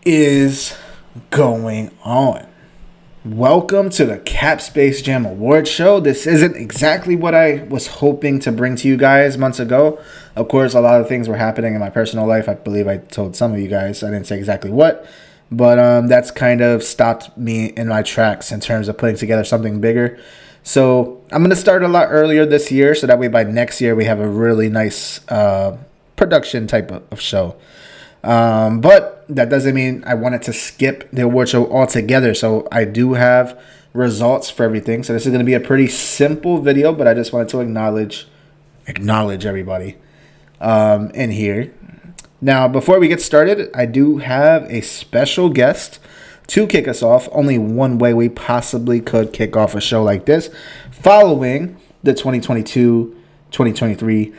Is going on? Welcome to the Cap Space Jam Awards Show. This isn't exactly what I was hoping to bring to you guys months ago. Of course, a lot of things were happening in my personal life. I believe I told some of you guys. I didn't say exactly what, but that's kind of stopped me in my tracks in terms of putting together something bigger. So I'm going to start a lot earlier this year so that way by next year we have a really nice production type of show. But that doesn't mean I wanted to skip the award show altogether. So I do have results for everything. So this is going to be a pretty simple video, but I just wanted to acknowledge everybody in here. Now, before we get started, I do have a special guest to kick us off. Only one way we possibly could kick off a show like this following the 2022-2023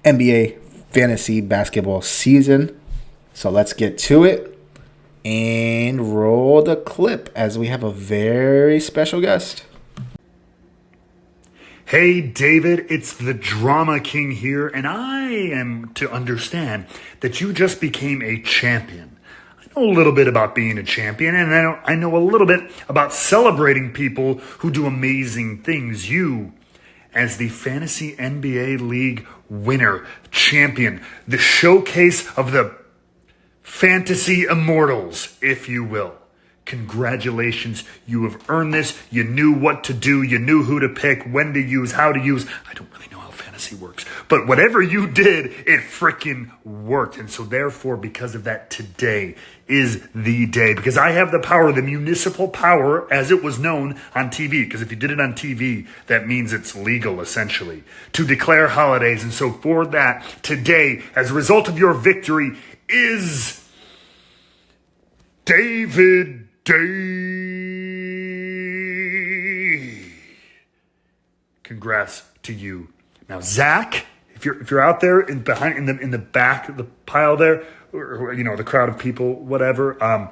NBA fantasy basketball season. So let's get to it and roll the clip as we have a very special guest. Hey, David, it's the Drama King here, and I am to understand that you just became a champion. I know a little bit about being a champion, and I know a little bit about celebrating people who do amazing things. You, as the Fantasy NBA League winner, champion, the showcase of the Fantasy Immortals, if you will. Congratulations, you have earned this. You knew what to do. You knew who to pick, when to use, how to use. I don't really know how fantasy works, but whatever you did, it freaking worked. And so therefore, because of that, today is the day. Because I have the power, the municipal power, as it was known on TV. Because if you did it on TV, that means it's legal, essentially, to declare holidays. And so for that, today, as a result of your victory, is David Day. Congrats to you. Now, Zach, if you're out there in the back of the pile there, or the crowd of people, whatever, I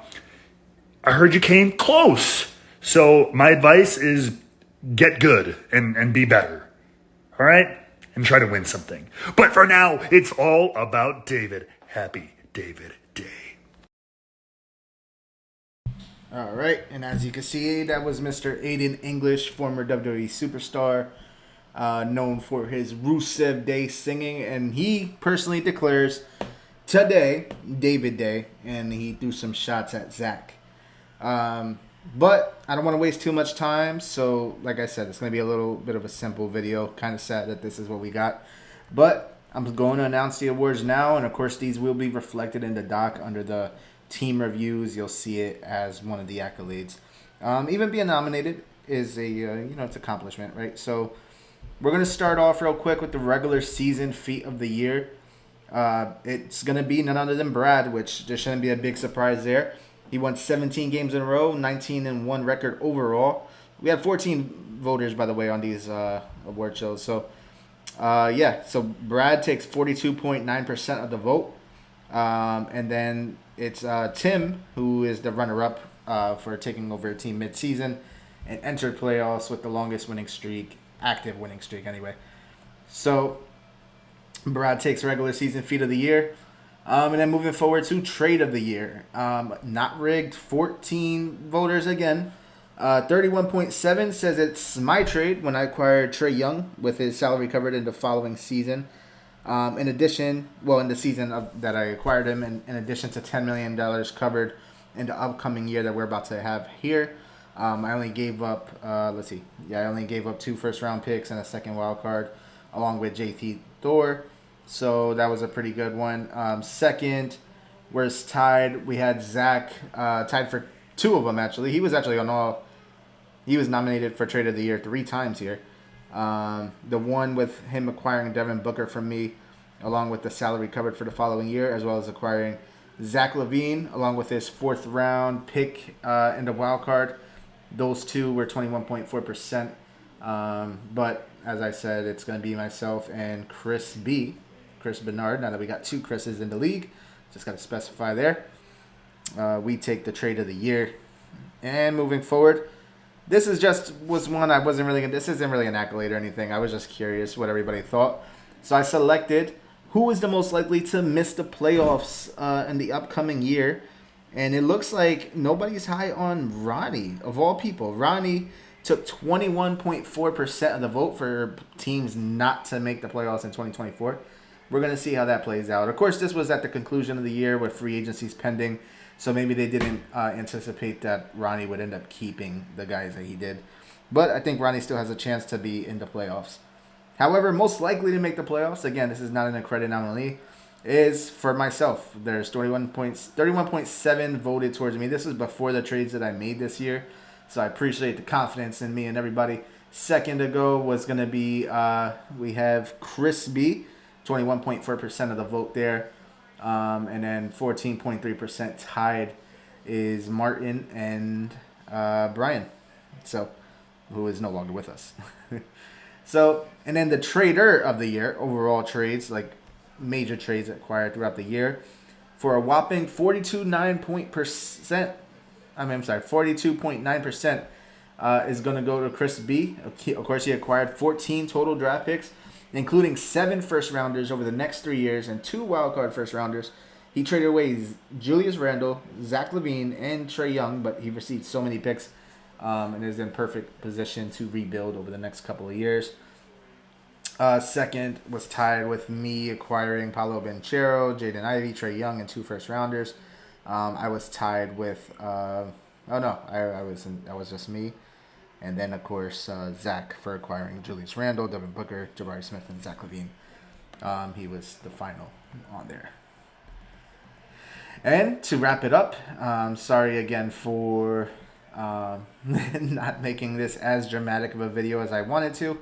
heard you came close. So my advice is get good and be better. All right? And try to win something. But for now, it's all about David. Happy David Day. All right, and as you can see, that was Mr. Aiden English, former WWE superstar, known for his Rusev Day singing, and he personally declares today David Day, and he threw some shots at Zach. But I don't want to waste too much time, so like I said, it's going to be a little bit of a simple video. Kind of sad that this is what we got, but I'm going to announce the awards now, and of course these will be reflected in the doc under the team reviews. You'll see it as one of the accolades. Even being nominated is it's accomplishment, right? So we're going to start off real quick with the regular season feat of the year. It's going to be none other than Brad, which there shouldn't be a big surprise there. He won 17 games in a row, 19-1 record overall. We had 14 voters, by the way, on these award shows. So so Brad takes 42.9% of the vote. And then it's Tim, who is the runner-up for taking over a team mid-season and entered playoffs with the longest winning streak, active winning streak anyway. So Brad takes regular season feat of the year. And then moving forward to trade of the year. Not rigged, 14 voters again. 31.7 says it's my trade when I acquired Trae Young with his salary covered in the following season. In addition, in the season that I acquired him, in addition to $10 million covered in the upcoming year that we're about to have here, I only gave up, I only gave up 2 first-round picks and a second wild card, along with JT Thor. So that was a pretty good one. Second, we're tied. We had Zach tied for 2 of them, actually. He was actually on all. He was nominated for Trade of the Year 3 times here. The one with him acquiring Devin Booker from me, along with the salary covered for the following year, as well as acquiring Zach LaVine, along with his 4th round pick in the wild card. Those 2 were 21.4%. But as I said, it's going to be myself and Chris Bernard. Now that we got 2 Chris's in the league, just got to specify there. We take the Trade of the Year. And moving forward, this was one I wasn't really. This isn't really an accolade or anything. I was just curious what everybody thought. So I selected who is the most likely to miss the playoffs in the upcoming year. And it looks like nobody's high on Ronnie, of all people. Ronnie took 21.4% of the vote for teams not to make the playoffs in 2024. We're going to see how that plays out. Of course, this was at the conclusion of the year with free agencies pending, so maybe they didn't anticipate that Ronnie would end up keeping the guys that he did. But I think Ronnie still has a chance to be in the playoffs. However, most likely to make the playoffs, again, this is not an accredited nominee, is for myself. There's 31.7 voted towards me. This is before the trades that I made this year, so I appreciate the confidence in me and everybody. Second to go was going to be, we have Chris B, 21.4% of the vote there. And then 14.3% tied is Martin and Brian, so who is no longer with us. So, and then the trader of the year, overall trades, like major trades acquired throughout the year, for a whopping 42.9%, is going to go to Chris B. Of course, he acquired 14 total draft picks, including 7 first rounders over the next 3 years and 2 wildcard first rounders. He traded away Julius Randle, Zach LaVine, and Trae Young, but he received so many picks and is in perfect position to rebuild over the next couple of years. Second was tied with me acquiring Paolo Banchero, Jaden Ivey, Trae Young, and 2 first rounders. I was tied with I was just me, and then of course Zach for acquiring Julius Randle, Devin Booker, Jabari Smith, and Zach LaVine. He was the final on there. And to wrap it up, sorry again for not making this as dramatic of a video as I wanted to,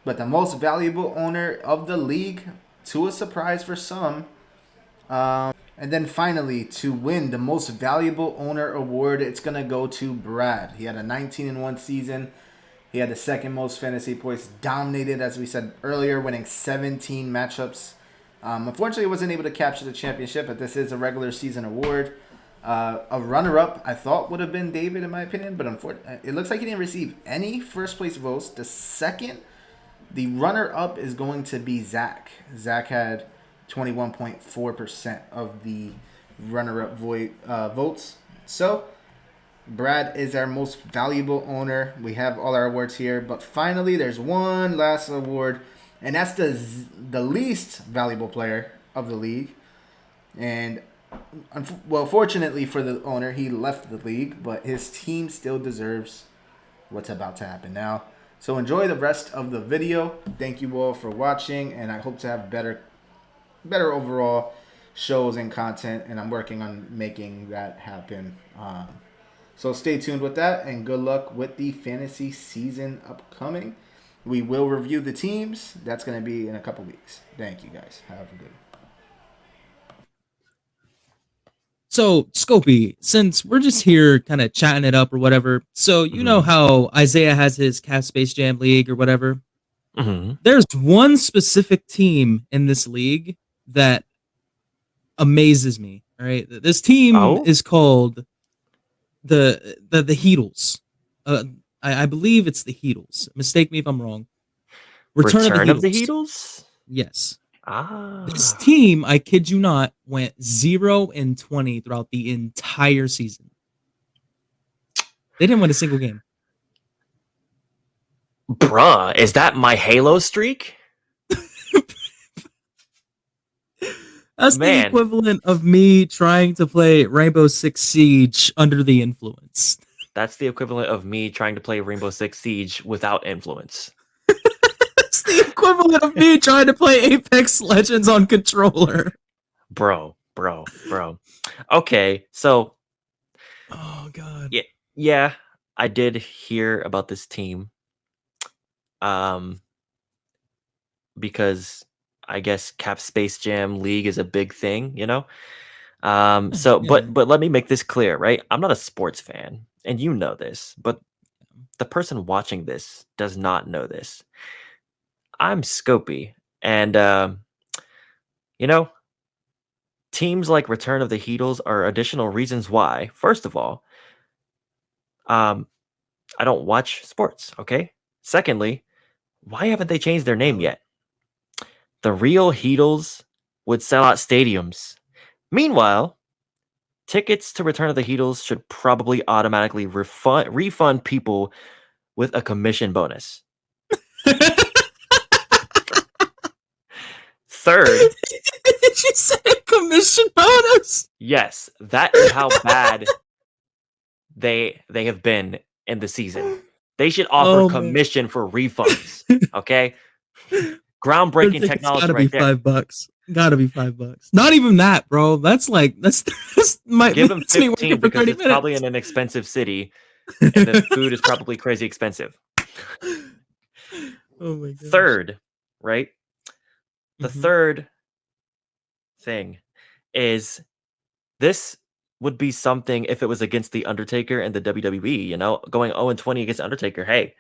but the most valuable owner of the league, to a surprise for some. And then finally, to win the most valuable owner award, it's going to go to Brad. He had a 19-1 season. He had the second most fantasy points, dominated, as we said earlier, winning 17 matchups. Unfortunately, wasn't able to capture the championship, but this is a regular season award. A runner-up, I thought, would have been David, in my opinion, but unfortunately, it looks like he didn't receive any first-place votes. The runner-up is going to be Zach. Zach had 21.4% of the runner-up votes. So, Brad is our most valuable owner. We have all our awards here, but finally, there's one last award, and that's the least valuable player of the league. And well, fortunately for the owner, he left the league, but his team still deserves what's about to happen now. So enjoy the rest of the video. Thank you all for watching, and I hope to have better overall shows and content, and I'm working on making that happen. So stay tuned with that, and good luck with the fantasy season upcoming. We will review the teams. That's going to be in a couple weeks. Thank you, guys. Have a good one. So, Scopey, since we're just here kind of chatting it up or whatever, so you know how Isaiah has his Cap Space Jam League or whatever? There's one specific team in this league that amazes me, all right? This team is called the Heatles. I believe it's the Heatles. Mistake me if I'm wrong. Return of the Heatles? Yes. This team, I kid you not, went 0-20 throughout the entire season. They didn't win a single game. Bruh, is that my Halo streak? That's the equivalent of me trying to play Rainbow Six Siege under the influence. That's the equivalent of me trying to play Rainbow Six Siege without influence. It's the equivalent of me trying to play Apex Legends on controller. Bro. Okay, so... Oh, God. Yeah, I did hear about this team. Because I guess Cap Space Jam League is a big thing, you know? But let me make this clear, right? I'm not a sports fan, and you know this, but the person watching this does not know this. I'm Scopey, and teams like Return of the Heatles are additional reasons why. First of all, I don't watch sports, okay? Secondly, why haven't they changed their name yet? The real Heatles would sell out stadiums. Meanwhile, tickets to Return of the Heatles should probably automatically refund people with a commission bonus. Third, Did you say a commission bonus? yes, that is how bad they have been in the season. They should offer commission for refunds. Okay, groundbreaking technology gotta right be there. $5. Gotta be $5. Not even that, bro. That's like that's might Give them makes me 15 working for because 30 it's minutes. probably in an expensive city, and the food is probably crazy expensive. Oh my god. Third, right? The third thing is this would be something if it was against the Undertaker and the WWE, you know, going 0-20 against Undertaker. Hey,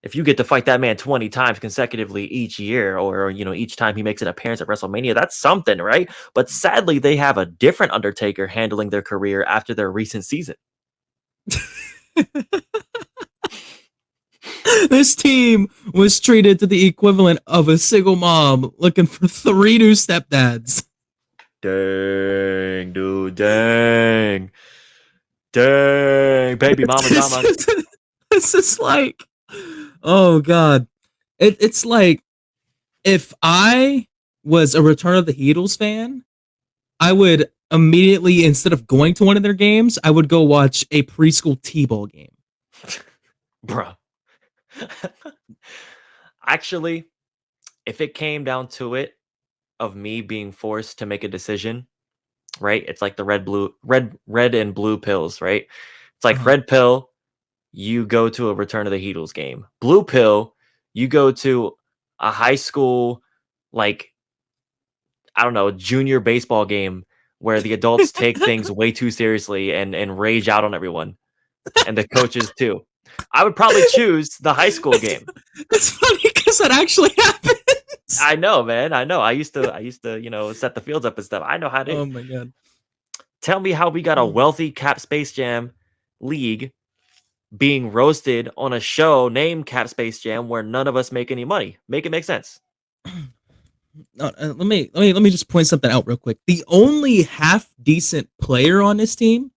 if you get to fight that man 20 times consecutively each year, or you know, each time he makes an appearance at WrestleMania, that's something, right? But sadly, they have a different Undertaker handling their career after their recent season. This team was treated to the equivalent of a single mom looking for 3 new stepdads. Dang, dude, dang, baby mama drama. This is like, oh god, it's like if I was a Return of the Heatles fan, I would immediately, instead of going to one of their games, I would go watch a preschool T-ball game. Bruh. Actually, if it came down to it, of me being forced to make a decision, right? It's like the red and blue pills, right? It's like red pill, you go to a Return of the Heatles game. Blue pill, you go to a high school, like, I don't know, junior baseball game where the adults take things way too seriously and rage out on everyone, and the coaches too. I would probably choose the high school game. It's funny because that actually happens. I know, man. I know. I used to, you know, set the fields up and stuff. I know how to. Oh my god. Tell me how we got a wealthy Cap Space Jam league being roasted on a show named Cap Space Jam where none of us make any money. Make it make sense. Let me just point something out real quick. The only half decent player on this team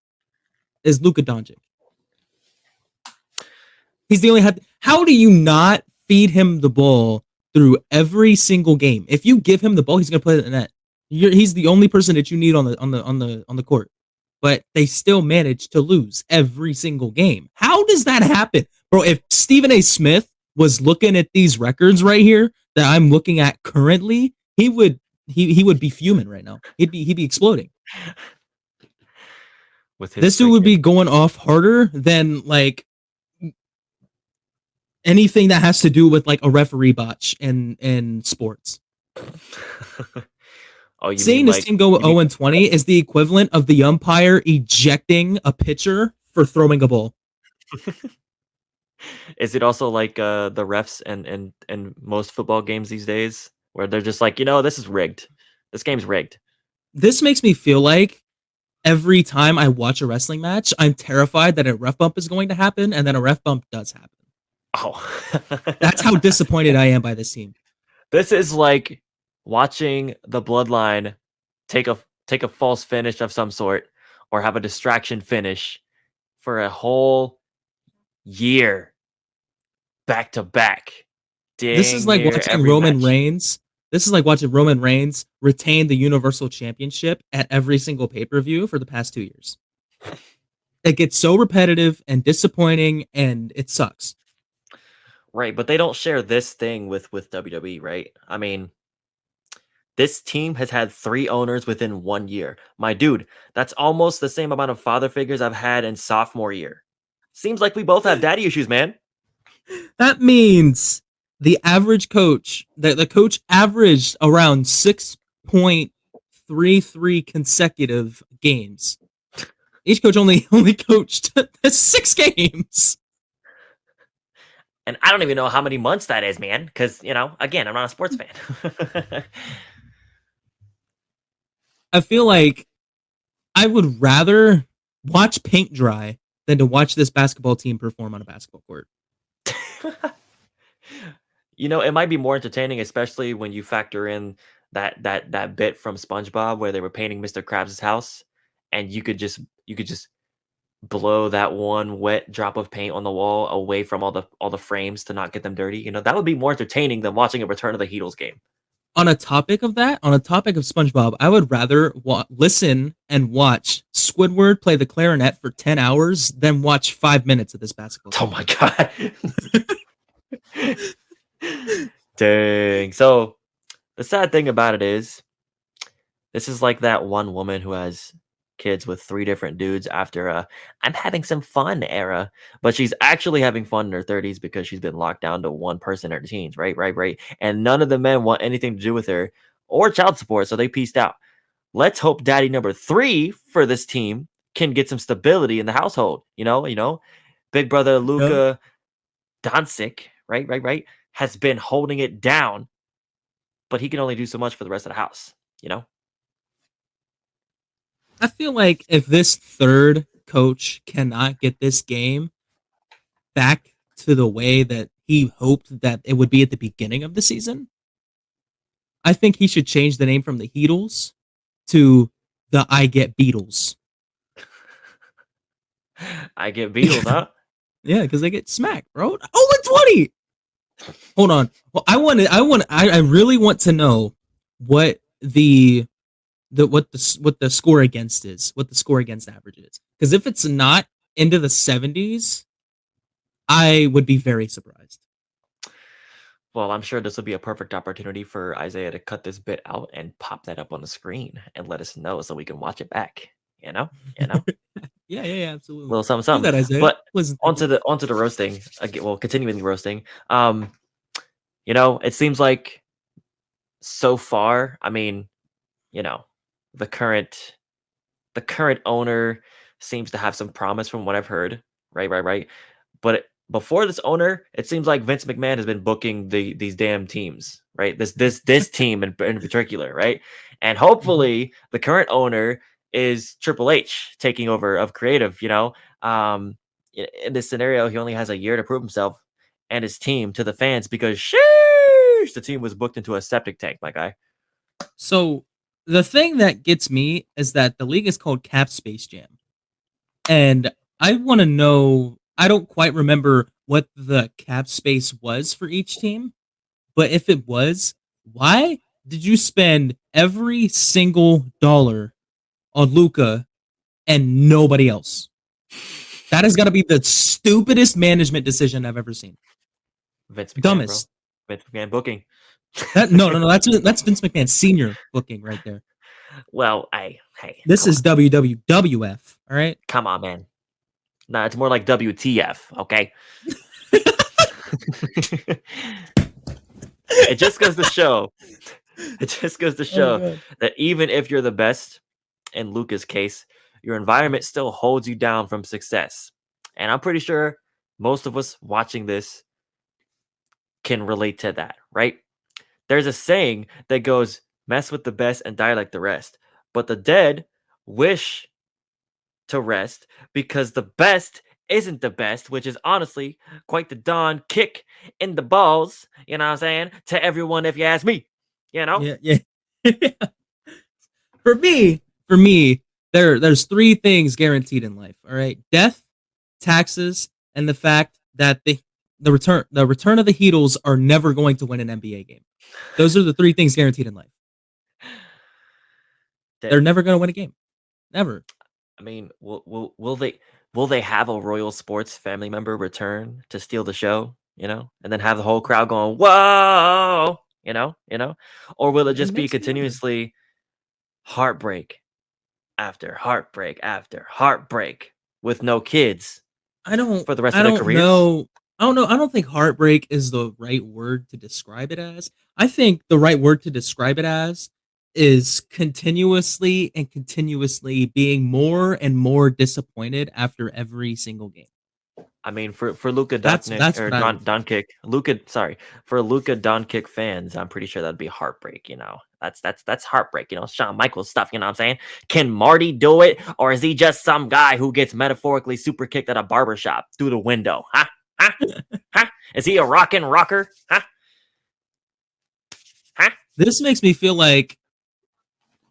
is Luka Doncic. He's the only half. How do you not feed him the ball through every single game? If you give him the ball, he's gonna play it in the net. He's the only person that you need on the court. But they still manage to lose every single game. How does that happen, bro? If Stephen A. Smith was looking at these records right here that I'm looking at currently, he would be fuming right now. He'd be exploding. With his This dude would be going off harder than like anything that has to do with like a referee botch in sports. Oh, seeing this team go 0-20 is the equivalent of the umpire ejecting a pitcher for throwing a ball. Is it also like the refs and most football games these days where they're just like, you know, this is rigged. This game's rigged. This makes me feel like every time I watch a wrestling match, I'm terrified that a ref bump is going to happen, and then a ref bump does happen. Oh. That's how disappointed I am by this team. This is like watching the Bloodline take a false finish of some sort or have a distraction finish for a whole year back to back. This is like watching Roman Reigns. This is like watching Roman Reigns retain the Universal Championship at every single pay-per-view for the past 2 years. It gets so repetitive and disappointing, and it sucks. Right, but they don't share this thing with WWE, right? I mean, this team has had 3 owners within 1 year. My dude, that's almost the same amount of father figures I've had in sophomore year. Seems like we both have daddy issues, man. That means the average coach, the coach averaged around 6.33 consecutive games. Each coach only coached 6 games. And I don't even know how many months that is, man, because, you know, again, I'm not a sports fan. I feel like I would rather watch paint dry than to watch this basketball team perform on a basketball court. You know, it might be more entertaining, especially when you factor in that bit from SpongeBob where they were painting Mr. Krabs' house, and you could just blow that one wet drop of paint on the wall away from all the frames to not get them dirty. That would be more entertaining than watching a Return of the Heatles game. On a topic of SpongeBob, I would rather listen and watch Squidward play the clarinet for 10 hours than watch 5 minutes of this basketball. Oh my god. Dang. So the sad thing about it is, this is like that one woman who has kids with 3 different dudes after I'm having some fun era, but she's actually having fun in her 30s because she's been locked down to one person in her teens, right. And none of the men want anything to do with her or child support, so they pieced out. Let's hope daddy number 3 for this team can get some stability in the household. Big brother Luka Doncic, right, has been holding it down, but he can only do so much for the rest of the house. I feel like if this third coach cannot get this game back to the way that he hoped that it would be at the beginning of the season, I think he should change the name from the Heatles to the I Get Beatles. I get Beatles, huh? Yeah, because they get smacked, bro. 0-20. Hold on. Well, I really want to know what the score against is, what the score against average is. Because if it's not into the 70s, I would be very surprised. Well, I'm sure this will be a perfect opportunity for Isaiah to cut this bit out and pop that up on the screen and let us know so we can watch it back. Yeah, absolutely. Little something. Do that, Isaiah. But Listen, onto the roasting. Well, continuing the roasting. It seems like so far, I mean, the current owner seems to have some promise from what I've heard. Right. But before this owner, it seems like Vince McMahon has been booking these damn teams, right? This team in particular, right? And hopefully the current owner is Triple H taking over of creative. In this scenario, he only has a year to prove himself and his team to the fans because sheesh, the team was booked into a septic tank, my guy. So the thing that gets me is that the league is called Cap Space Jam. And I want to know, I don't quite remember what the cap space was for each team, but if it was, why did you spend every single dollar on Luka and nobody else? That has got to be the stupidest management decision I've ever seen. Vince McMahon, Dumbest. Bro. Vince McMahon booking. No. That's Vince McMahon senior booking right there. Well, this is WWF. All right. Come on, man. Nah, it's more like WTF. Okay. It just goes to show. That even if you're the best, in Luka's case, your environment still holds you down from success. And I'm pretty sure most of us watching this can relate to that, right? There's a saying that goes, mess with the best and die like the rest. But the dead wish to rest because the best isn't the best, which is honestly quite the darn kick in the balls, you know what I'm saying? To everyone, if you ask me, Yeah. For me, there's 3 things guaranteed in life. All right, death, taxes, and the fact that the return of the Heatles are never going to win an NBA game. Those are the 3 things guaranteed in life. They're never going to win a game. Never. I mean, will they have a Royal Sports family member return to steal the show, and then have the whole crowd going, whoa, or will it just be continuously heartbreak after heartbreak after heartbreak with no kids for the rest of their careers? I don't think heartbreak is the right word to describe it as. I think the right word to describe it as is continuously being more and more disappointed after every single game. I mean, for Luka Doncic, for Luka Doncic fans, I'm pretty sure that'd be heartbreak. That's heartbreak. Shawn Michaels stuff. You know what I'm saying? Can Marty do it, or is he just some guy who gets metaphorically super kicked at a barbershop through the window? Huh? Is he a rockin' rocker? Huh? This makes me feel like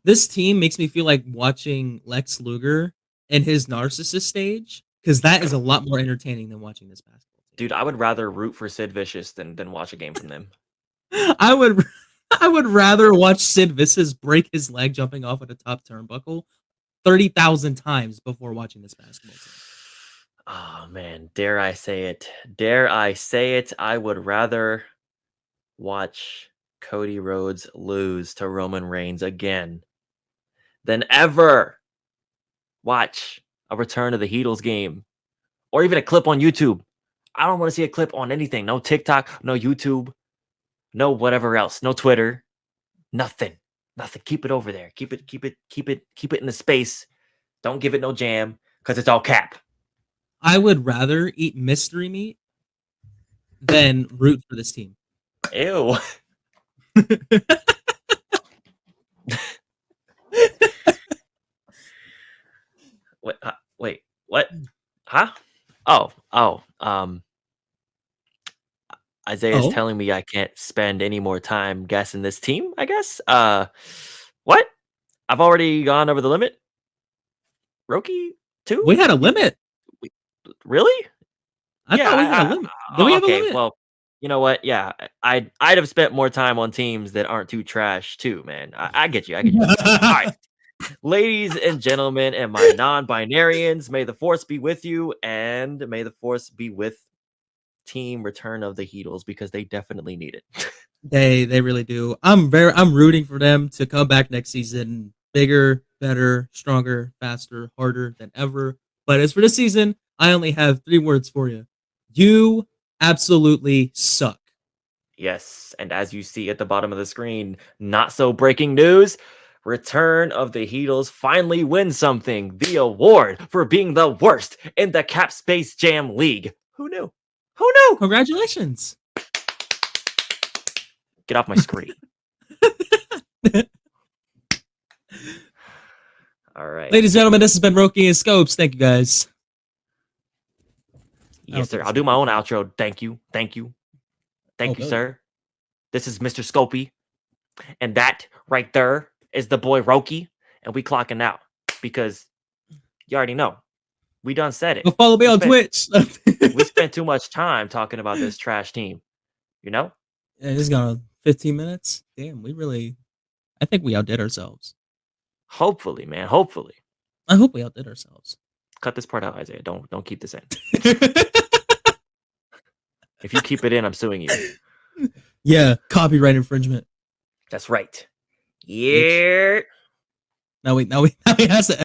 This team makes me feel like watching Lex Luger in his narcissist stage, because that is a lot more entertaining than watching this basketball team. Dude, I would rather root for Sid Vicious than watch a game from them. I would rather watch Sid Vicious break his leg jumping off at a top turnbuckle 30,000 times before watching this basketball team. Oh man, dare I say it? Dare I say it? I would rather watch Cody Rhodes lose to Roman Reigns again than ever watch a return of the Heatles game or even a clip on YouTube. I don't want to see a clip on anything. No TikTok, no YouTube, no whatever else, no Twitter, nothing. Keep it over there. Keep it in the space. Don't give it no jam because it's all cap. I would rather eat mystery meat than root for this team. Ew. Wait, what? Huh? Isaiah's telling me I can't spend any more time guessing this team, I guess. What? I've already gone over the limit? Roki, too? We had a limit. Really? I thought we had a limit. Do we have a limit? Well, you know what? Yeah, I'd have spent more time on teams that aren't too trash, too, man. I get you. All right. Ladies and gentlemen, and my non-binarians, may the force be with you, and may the force be with Team Return of the Heatles, because they definitely need it. They really do. I'm rooting for them to come back next season bigger, better, stronger, faster, harder than ever. But as for this season, I only have 3 words for you. You absolutely suck. Yes, and as you see at the bottom of the screen, not so breaking news. Return of the Heatles finally wins something. The award for being the worst in the Cap Space Jam League. Who knew? Who knew? Congratulations. Get off my screen. All right. Ladies and gentlemen, this has been Roki and Scopes. Thank you, guys. Yes, sir. I'll do my own outro. Thank you. Thank you, sir. This is Mr. Scopey. And that right there is the boy Roki. And we clocking out because you already know. We done said it. Well, follow me on Twitch. We spent too much time talking about this trash team. You know? Yeah, it's gone 15 minutes. Damn, I think we outdid ourselves. Hopefully, man. Hopefully. I hope we outdid ourselves. Cut this part out, Isaiah. Don't keep this in. If you keep it in, I'm suing you. Yeah, copyright infringement. That's right. Yeah. Now we has to